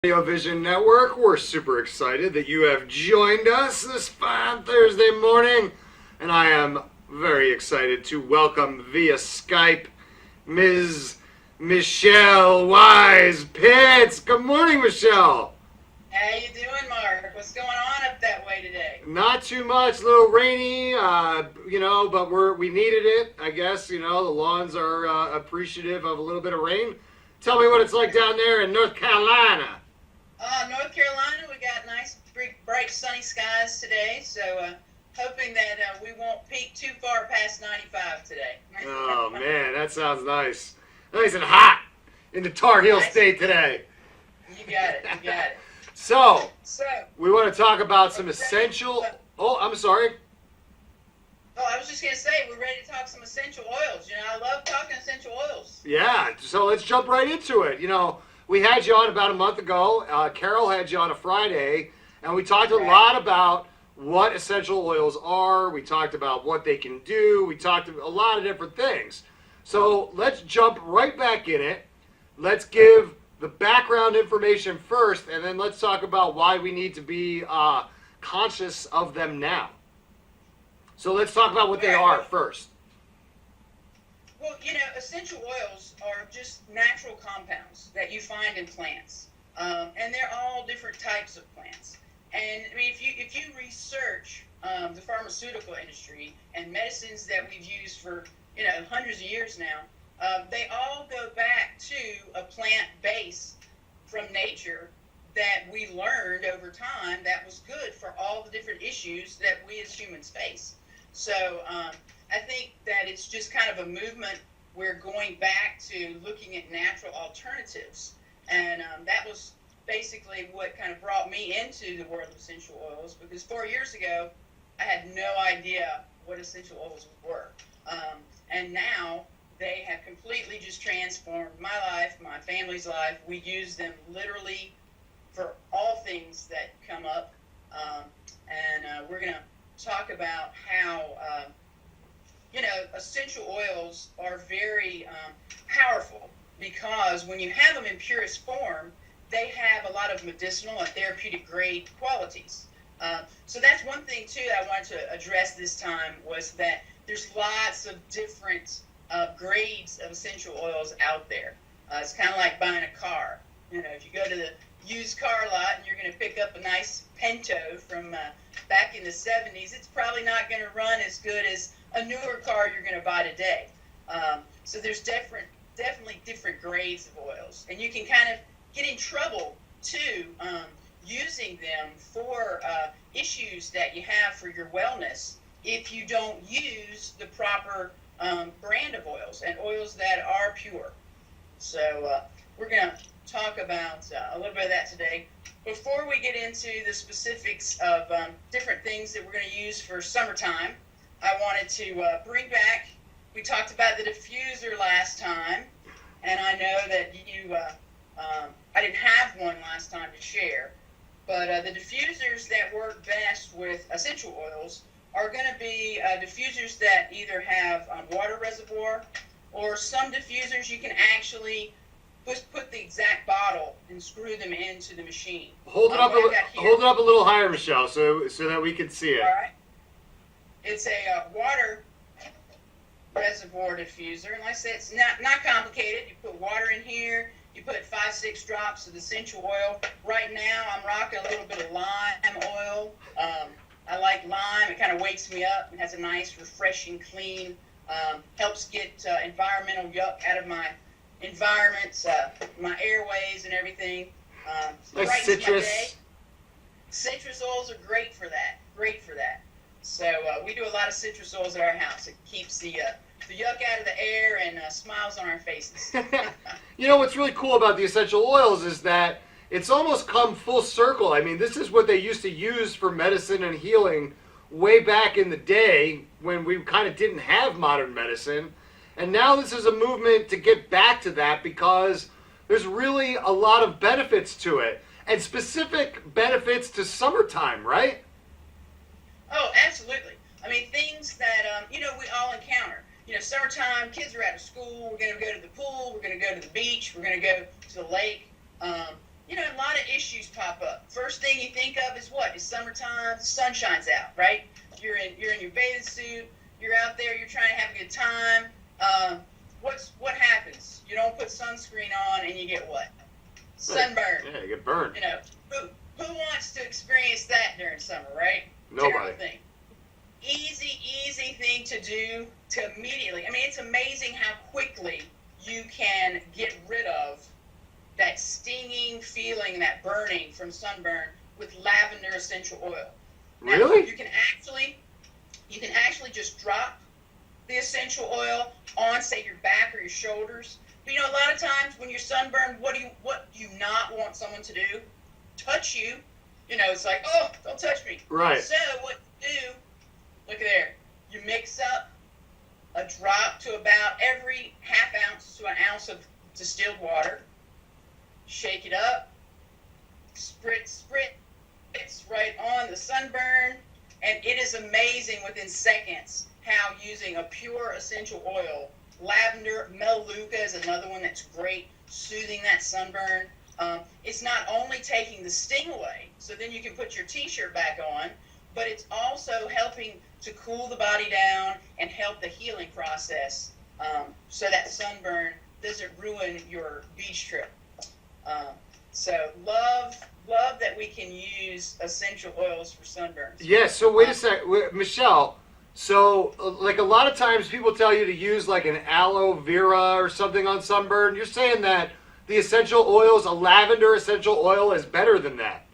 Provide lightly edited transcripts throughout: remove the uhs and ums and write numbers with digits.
Radio Vision Network. We're super excited that you have joined us this fine Thursday morning, and I am very excited to welcome via Skype Ms. Michelle Wise Pitts. Good morning, Michelle. How you doing, Mark? What's going on up that way today? Not too much, a little rainy, but we needed it, I guess. The lawns are appreciative of a little bit of rain. Tell me what it's like down there in North Carolina. North Carolina, we got nice, bright, sunny skies today, so hoping that we won't peak too far past 95 today. Oh, man, that sounds nice. Nice and hot in the Tar Heel State today. You got it. So, we want to talk about some essential... Oh, I'm sorry. Oh, I was just going to say, we're ready to talk some essential oils. I love talking essential oils. Yeah, so let's jump right into it. We had you on about a month ago. Carol had you on a Friday, and we talked a lot about what essential oils are. We talked about what they can do. We talked a lot of different things. So let's jump right back in it. Let's give the background information first, and then let's talk about why we need to be conscious of them now. So let's talk about what they are first. Well, essential oils are just natural compounds that you find in plants, and they're all different types of plants. And I mean, if you research the pharmaceutical industry and medicines that we've used for hundreds of years now, they all go back to a plant base from nature that we learned over time that was good for all the different issues that we as humans face. So I think that it's just kind of a movement. We're going back to looking at natural alternatives. And that was basically what kind of brought me into the world of essential oils, because 4 years ago, I had no idea what essential oils were. And now they have completely just transformed my life, my family's life. We use them literally for all things that come up. And we're going to talk about how essential oils are very powerful, because when you have them in purest form, they have a lot of medicinal and therapeutic grade qualities. So that's one thing too that I wanted to address this time, was that there's lots of different grades of essential oils out there. It's kind of like buying a car. If you go to the used car lot and you're going to pick up a nice Pinto from back in the 70s, it's probably not going to run as good as a newer car you're going to buy today. So there's definitely different grades of oils, and you can kind of get in trouble too using them for issues that you have for your wellness if you don't use the proper brand of oils and oils that are pure. So we're going to talk about a little bit of that today. Before we get into the specifics of different things that we're going to use for summertime, I wanted to bring back, we talked about the diffuser last time, and I know that I didn't have one last time to share, but the diffusers that work best with essential oils are going to be diffusers that either have water reservoir, or some diffusers you can actually put the exact bottle and screw them into the machine. Hold it up a little higher, Michelle, so that we can see it. All right. It's a water reservoir diffuser, and like I said, it's not complicated. You put water in here, you put 5-6 drops of essential oil. Right now, I'm rocking a little bit of lime oil. I like lime. It kind of wakes me up and has a nice, refreshing, clean, helps get environmental yuck out of my environments, my airways and everything. Like citrus. Citrus oils are great for that. So we do a lot of citrus oils at our house. It keeps the yuck out of the air and smiles on our faces. What's really cool about the essential oils is that it's almost come full circle. I mean, this is what they used to use for medicine and healing way back in the day when we kind of didn't have modern medicine. And now this is a movement to get back to that, because there's really a lot of benefits to it, and specific benefits to summertime, right? Oh, absolutely. I mean, things that, we all encounter. Summertime, kids are out of school, we're going to go to the pool, we're going to go to the beach, we're going to go to the lake. a lot of issues pop up. First thing you think of is what? It's summertime, the sun shines out, right? You're in your bathing suit, you're out there, you're trying to have a good time. What happens? You don't put sunscreen on and you get what? Sunburn. Yeah, you get burned. Who wants to experience that during summer, right? Nobody. Terrible thing. Easy thing to do to immediately. I mean, it's amazing how quickly you can get rid of that stinging feeling, that burning from sunburn with lavender essential oil. Now, Really? you can actually just drop the essential oil on, say, your back or your shoulders. But a lot of times when you're sunburned, what do you not want someone to do? Touch you. It's like, oh, don't touch me. Right. So what you do, look at there, you mix up a drop to about every half ounce to an ounce of distilled water. Shake it up, spritz right on the sunburn, and it is amazing within seconds how using a pure essential oil, lavender, melaleuca is another one that's great, soothing that sunburn. It's not only taking the sting away, so then you can put your t-shirt back on, but it's also helping to cool the body down and help the healing process, so that sunburn doesn't ruin your beach trip. So love that we can use essential oils for sunburns. Yeah, so wait a sec, Michelle. So, like a lot of times people tell you to use like an aloe vera or something on sunburn. You're saying that the essential oils, a lavender essential oil, is better than that?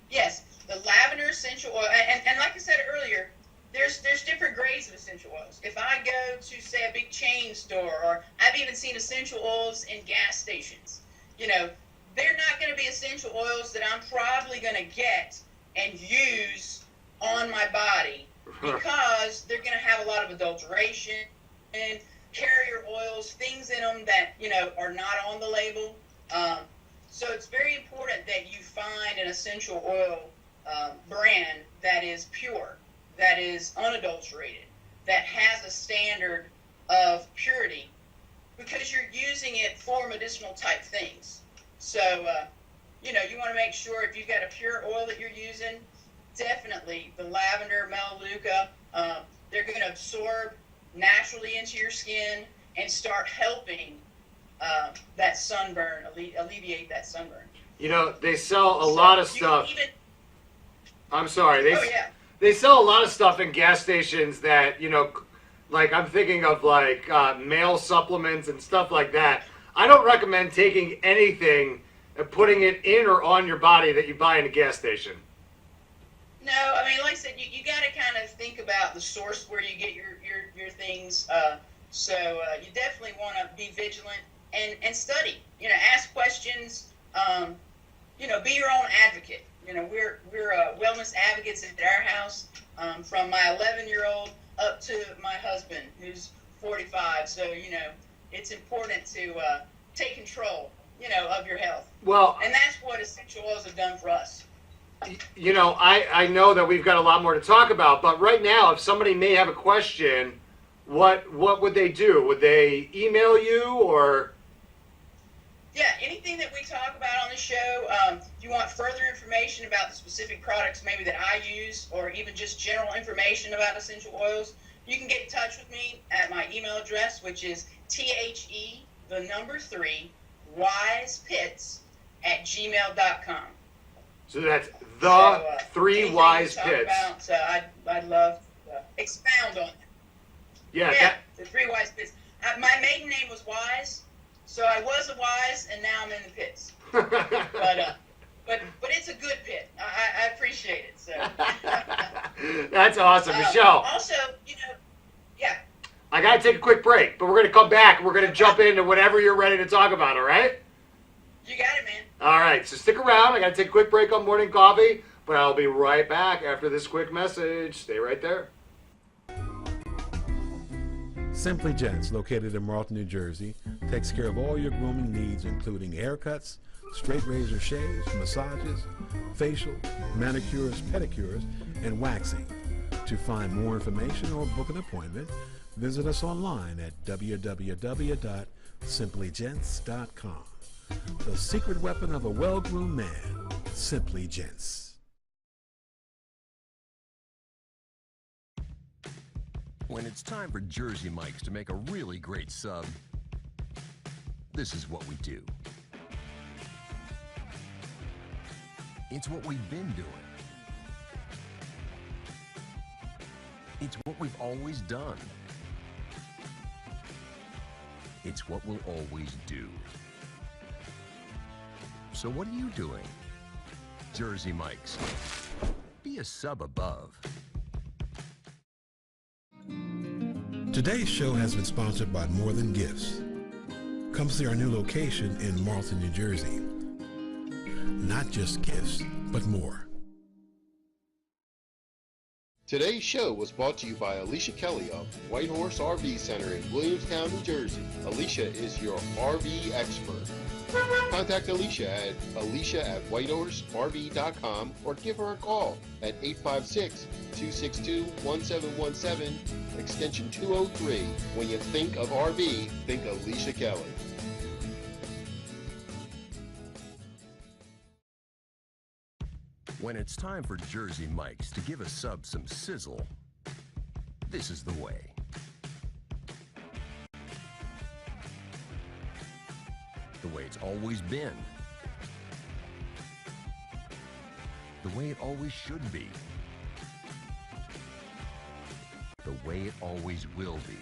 Yes, the lavender essential oil, and like I said earlier, there's different grades of essential oils. If I go to, say, a big chain store, or I've even seen essential oils in gas stations, they're not going to be essential oils that I'm probably going to get and use on my body because they're going to have a lot of adulteration and carrier oils, things in them that, are not on the label. So it's very important that you find an essential oil brand that is pure, that is unadulterated, that has a standard of purity, because you're using it for medicinal type things. So, you want to make sure if you've got a pure oil that you're using, definitely the lavender, melaleuca, they're going to absorb naturally into your skin and start helping that sunburn, alleviate that sunburn. They sell a lot of stuff. I'm sorry. They sell a lot of stuff in gas stations that, like I'm thinking of like male supplements and stuff like that. I don't recommend taking anything and putting it in or on your body that you buy in a gas station. No, I mean, like I said, you got to kind of think about the source where you get your things. So you definitely want to be vigilant and study. Ask questions. Be your own advocate. We're wellness advocates at our house, from my 11-year-old up to my husband, who's 45. So it's important to take control, of your health. Well, and that's what essential oils have done for us. I know that we've got a lot more to talk about, but right now, if somebody may have a question, what would they do? Would they email you or? Yeah, anything that we talk about on the show, if you want further information about the specific products maybe that I use, or even just general information about essential oils, you can get in touch with me at my email address, which is THE3WISEPits@gmail.com. So that's the 3 Wise Pits. So I'd love to expound on it. Yeah, the 3 Wise Pits. My maiden name was Wise, so I was a Wise, and now I'm in the pits. But it's a good pit. I appreciate it. So that's awesome, Michelle. Also, yeah. I gotta take a quick break, but we're gonna come back. We're gonna jump into whatever you're ready to talk about. All right? You got it, man. All right. So stick around. I gotta take a quick break on morning coffee, but I'll be right back after this quick message. Stay right there. Simply Gents, located in Marlton, New Jersey, takes care of all your grooming needs, including haircuts, straight razor shaves, massages, facial, manicures, pedicures, and waxing. To find more information or book an appointment, visit us online at www.simplygents.com. The secret weapon of a well-groomed man, Simply Gents. When it's time for Jersey Mike's to make a really great sub, this is what we do. It's what we've been doing. It's what we've always done. It's what we'll always do. So what are you doing? Jersey Mike's. Be a sub above. Today's show has been sponsored by More Than Gifts. Come see our new location in Marlton, New Jersey. Not just gifts, but more. Today's show was brought to you by Alicia Kelly of White Horse RV Center in Williamstown, New Jersey. Alicia is your RV expert. Contact Alicia at whitehorserv.com or give her a call at 856-262-1717, extension 203. When you think of RV, think Alicia Kelly. When it's time for Jersey Mike's to give a sub some sizzle, this is the way. The way it's always been. The way it always should be. The way it always will be.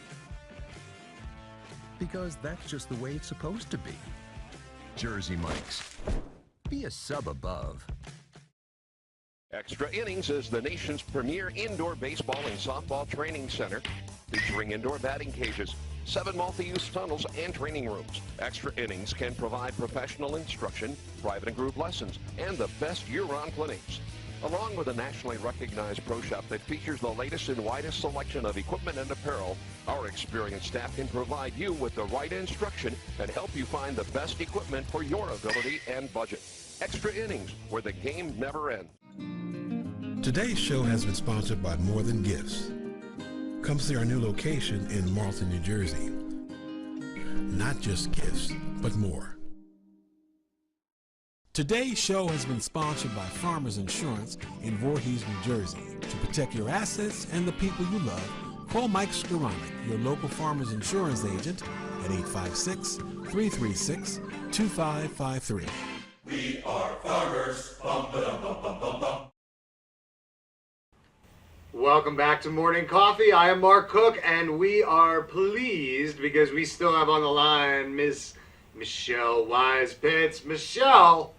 Because that's just the way it's supposed to be. Jersey Mike's. Be a sub above. Extra Innings is the nation's premier indoor baseball and softball training center, featuring indoor batting cages, 7 multi-use tunnels, and training rooms. Extra Innings can provide professional instruction, private and group lessons, and the best year-round clinics. Along with a nationally recognized pro shop that features the latest and widest selection of equipment and apparel, our experienced staff can provide you with the right instruction and help you find the best equipment for your ability and budget. Extra Innings, where the game never ends. Today's show has been sponsored by More Than Gifts. Come see our new location in Marlton, New Jersey. Not just gifts, but more. Today's show has been sponsored by Farmers Insurance in Voorhees, New Jersey. To protect your assets and the people you love, call Mike SKYPE, your local Farmers Insurance agent, at 856-336-2553. We are farmers. Bum, ba-dum, bum, bum, bum, bum. Welcome back to Morning Coffee. I am Mark Cook, and we are pleased because we still have on the line Miss Michelle Wise-Pitts. Michelle,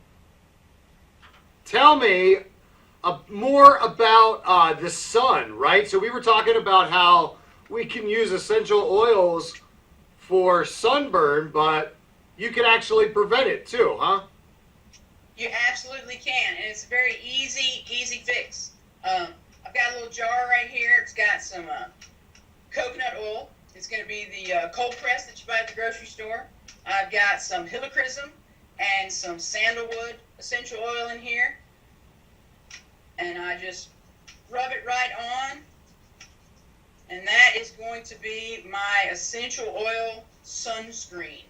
tell me more about the sun, right? So we were talking about how we can use essential oils for sunburn, but you can actually prevent it too, huh? You absolutely can, and it's a very easy fix. I've got a little jar right here. It's got some coconut oil. It's going to be the cold press that you buy at the grocery store. I've got some helichrysum and some sandalwood essential oil in here. And I just rub it right on. And that is going to be my essential oil sunscreen.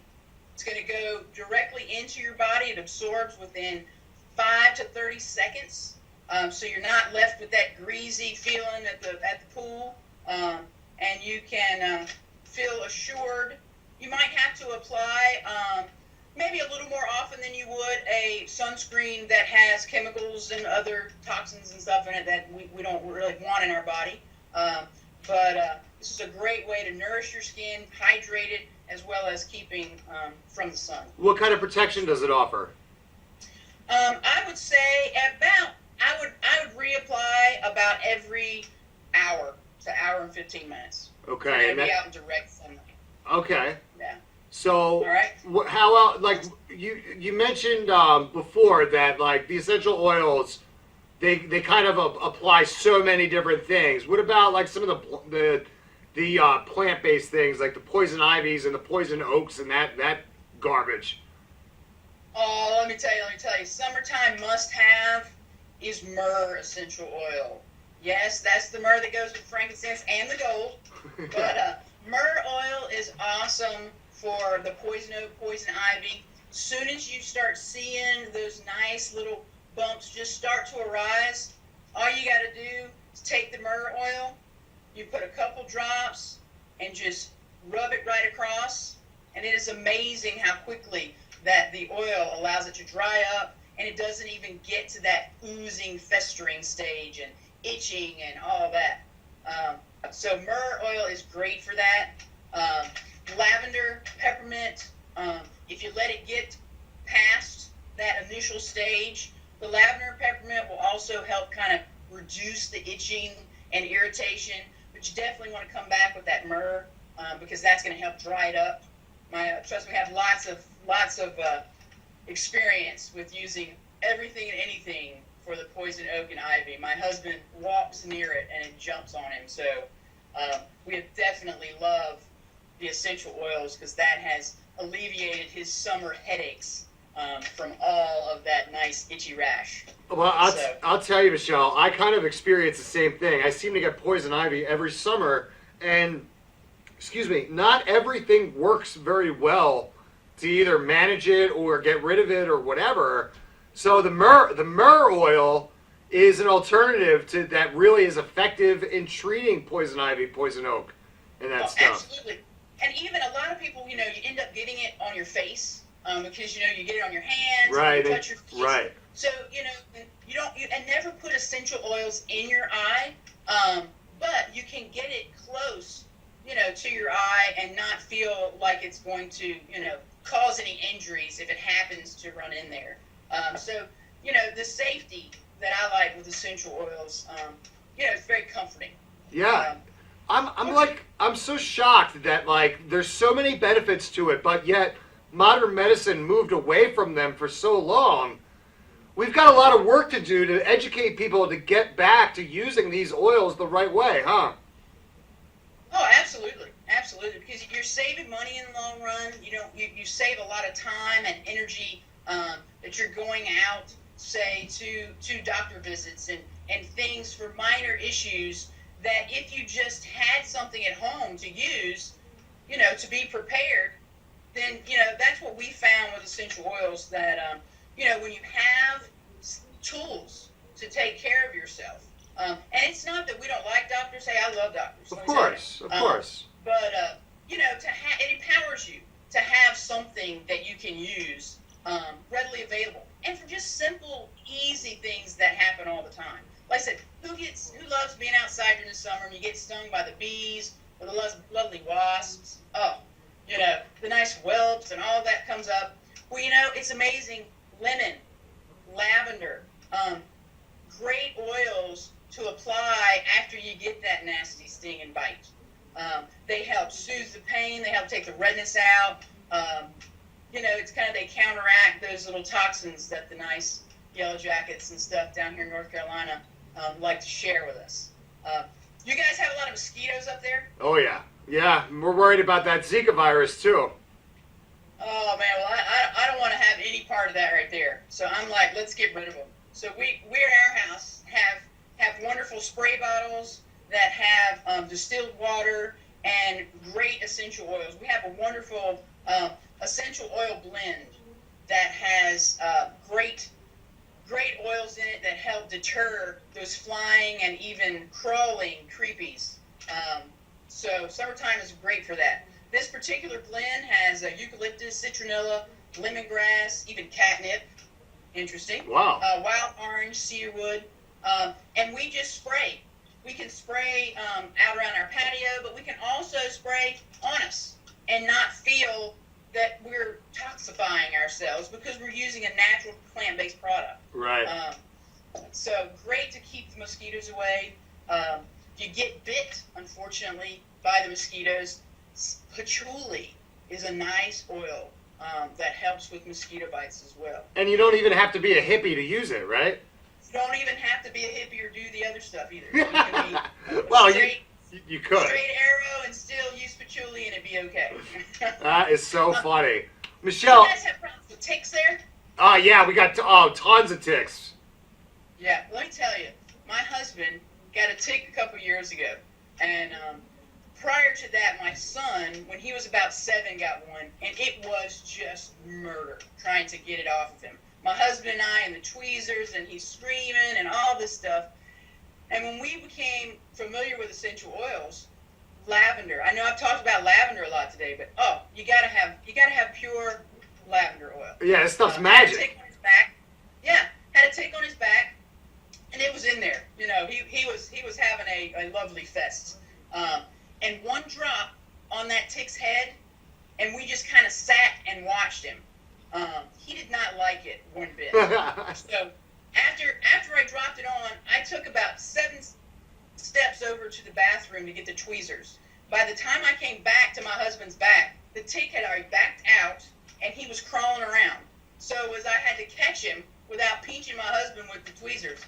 It's going to go directly into your body. It absorbs within 5 to 30 seconds. So you're not left with that greasy feeling at the pool, and you can feel assured. You might have to apply maybe a little more often than you would a sunscreen that has chemicals and other toxins and stuff in it that we don't really want in our body. But this is a great way to nourish your skin, hydrate it, as well as keeping from the sun. What kind of protection does it offer? I would say I would reapply about every hour to hour and 15 minutes. Okay. And be out in direct sunlight. Okay. Yeah. So, all right. How else, like you mentioned before that like the essential oils, they kind of apply so many different things. What about like some of the plant-based things like the poison ivies and the poison oaks and that garbage? Oh, let me tell you, summertime must-have is myrrh essential oil. Yes, that's the myrrh that goes with frankincense and the gold. But myrrh oil is awesome for the poison oak, poison ivy. Soon as you start seeing those nice little bumps just start to arise, all you got to do is take the myrrh oil, you put a couple drops, and just rub it right across. And it is amazing how quickly that the oil allows it to dry up, and it doesn't even get to that oozing, festering stage and itching and all that. So myrrh oil is great for that. Lavender, peppermint, if you let it get past that initial stage, the lavender and peppermint will also help kind of reduce the itching and irritation. But you definitely want to come back with that myrrh because that's going to help dry it up. Trust me, I have lots of experience with using everything and anything for the poison oak and ivy. My husband walks near it and it jumps on him. So we have definitely loved the essential oils because that has alleviated his summer headaches from all of that nice itchy rash. Well, I'll tell you, Michelle, I kind of experience the same thing. I seem to get poison ivy every summer, and not everything works very well to either manage it or get rid of it or whatever. So the myrrh oil is an alternative to that really is effective in treating poison ivy, poison oak, and that stuff. Absolutely. And even a lot of people, you end up getting it on your face because, you get it on your hands, right, you touch your face. Right. So, and never put essential oils in your eye, but you can get it close, to your eye and not feel like it's going to, cause any injuries if it happens to run in there. So, the safety that I like with essential oils, it's very comforting. Yeah. I'm so shocked that there's so many benefits to it, but yet modern medicine moved away from them for so long. We've got a lot of work to do to educate people to get back to using these oils the right way, huh? Oh, absolutely. Absolutely. Because you're saving money in the long run. You save a lot of time and energy that you're going out, say, to doctor visits and things for minor issues that if you just had something at home to use, to be prepared, then, that's what we found with essential oils that, when you have tools to take care of yourself, and it's not that we don't like doctors. Hey, I love doctors. Of course. But, it empowers you to have something that you can use readily available. And for just simple, easy things that happen all the time. Like I said, who loves being outside during the summer and you get stung by the bees or the lovely wasps? Oh, the nice whelps and all of that comes up. Well, it's amazing. Lemon, lavender, great oils to apply after you get that nasty sting and bite. They help soothe the pain. They help take the redness out. It's kind of, they counteract those little toxins that the nice yellow jackets and stuff down here in North Carolina like to share with us. You guys have a lot of mosquitoes up there? Oh, yeah. Yeah, we're worried about that Zika virus, too. Oh, man, well, I don't want to have any part of that right there. So I'm like, let's get rid of them. So we at our house have wonderful spray bottles that have distilled water and great essential oils. We have a wonderful essential oil blend that has great oils in it that help deter those flying and even crawling creepies. So summertime is great for that. This particular blend has eucalyptus, citronella, lemongrass, even catnip. Interesting. Wow. Wild orange, cedarwood. And we just spray. We can spray out around our patio, but we can also spray on us and not feel that we're toxifying ourselves because we're using a natural plant-based product. Right. So great to keep the mosquitoes away. If you get bit, unfortunately, by the mosquitoes, patchouli is a nice oil that helps with mosquito bites as well. And you don't even have to be a hippie to use it, right? You don't even have to be a hippie or do the other stuff either. You can be well, you could. Straight arrow and still use patchouli and it'd be okay. That is so funny. Michelle. You guys have problems with ticks there? Oh, yeah, we got tons of ticks. Yeah, let me tell you, my husband got a tick a couple years ago, and prior to that, my son, when he was about 7, got one, and it was just murder trying to get it off of him. My husband and I and the tweezers, and he's screaming and all this stuff. And when we became familiar with essential oils, lavender. I know I've talked about lavender a lot today, but you gotta have pure lavender oil. Yeah, this stuff's Had a magic. tick on his back. Yeah, had a tick on his back, and it was in there. You know, he was having a lovely fest. And one drop on that tick's head, and we just kind of sat and watched him. He did not like it one bit. So after I dropped it on, I took about 7 steps over to the bathroom to get the tweezers. By the time I came back to my husband's back, the tick had already backed out, and he was crawling around. So it was I had to catch him without pinching my husband with the tweezers,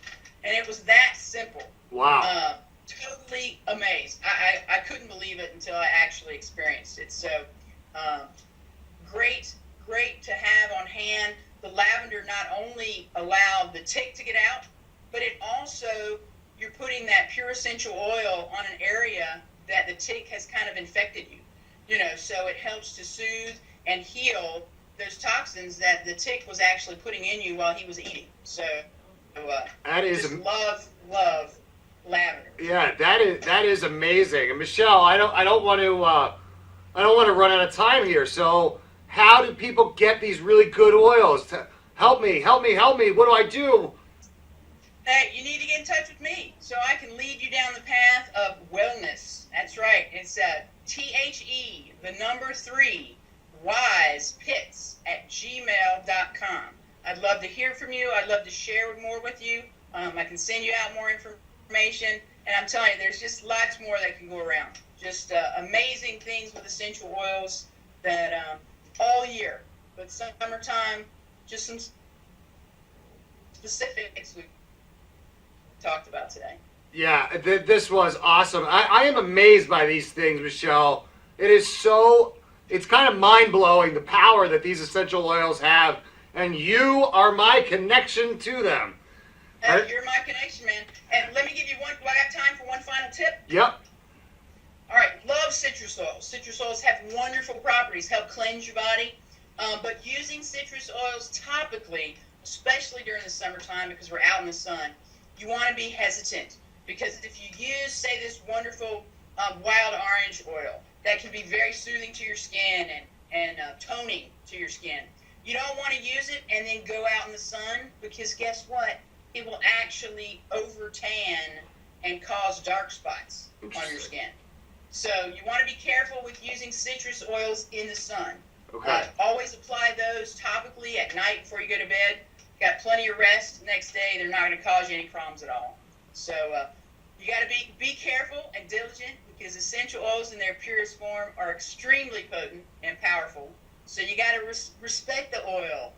and it was that simple. Wow. Totally amazed. I couldn't believe it until I actually experienced it. So great to have on hand. The lavender not only allowed the tick to get out, but it also, you're putting that pure essential oil on an area that the tick has kind of infected you. You know, so it helps to soothe and heal those toxins that the tick was actually putting in you while he was eating. So That is just love lavender. Yeah, that is amazing. And Michelle, I don't want to run out of time here. So, how do people get these really good oils? Help me. What do I do? Hey, you need to get in touch with me so I can lead you down the path of wellness. That's right. It's THE, the number 3, wisepits@gmail.com. I'd love to hear from you. I'd love to share more with you. I can send you out more information. And I'm telling you, there's just lots more that can go around. Just amazing things with essential oils that all year. But summertime, just some specifics we talked about today. Yeah, this was awesome. I am amazed by these things, Michelle. It's kind of mind-blowing, the power that these essential oils have, and you are my connection to them. You're my connection, man. And let me give you do I have time for one final tip? Yep. All right, love citrus oils. Citrus oils have wonderful properties, help cleanse your body. But using citrus oils topically, especially during the summertime because we're out in the sun, you want to be hesitant. Because if you use, say, this wonderful wild orange oil, that can be very soothing to your skin and toning to your skin. You don't want to use it and then go out in the sun because guess what? It will actually over-tan and cause dark spots on your skin. So you want to be careful with using citrus oils in the sun. Okay. Always apply those topically at night before you go to bed. Got plenty of rest next day. They're not going to cause you any problems at all. So you got to be careful and diligent because essential oils in their purest form are extremely potent and powerful. So you got to respect the oil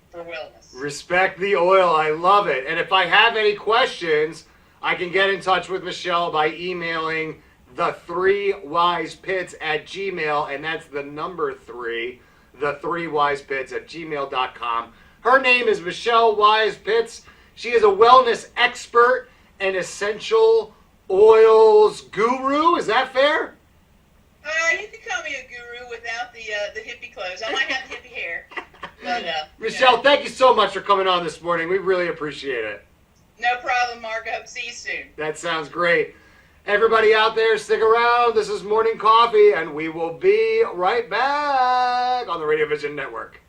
for wellness. Respect the oil. I love it. And if I have any questions, I can get in touch with Michelle by emailing the3wisepits@gmail, and that's the number 3, the3wisepits@gmail.com. Her name is Michelle Wise Pitts. She is a wellness expert and essential oils guru. Is that fair? You can call me a guru without the hippie clothes. I might have hippie hair. But, Michelle, thank you so much for coming on this morning. We really appreciate it. No problem, Mark. I hope to see you soon. That sounds great. Everybody out there, stick around. This is Morning Coffee, and we will be right back on the Radio Vision Network.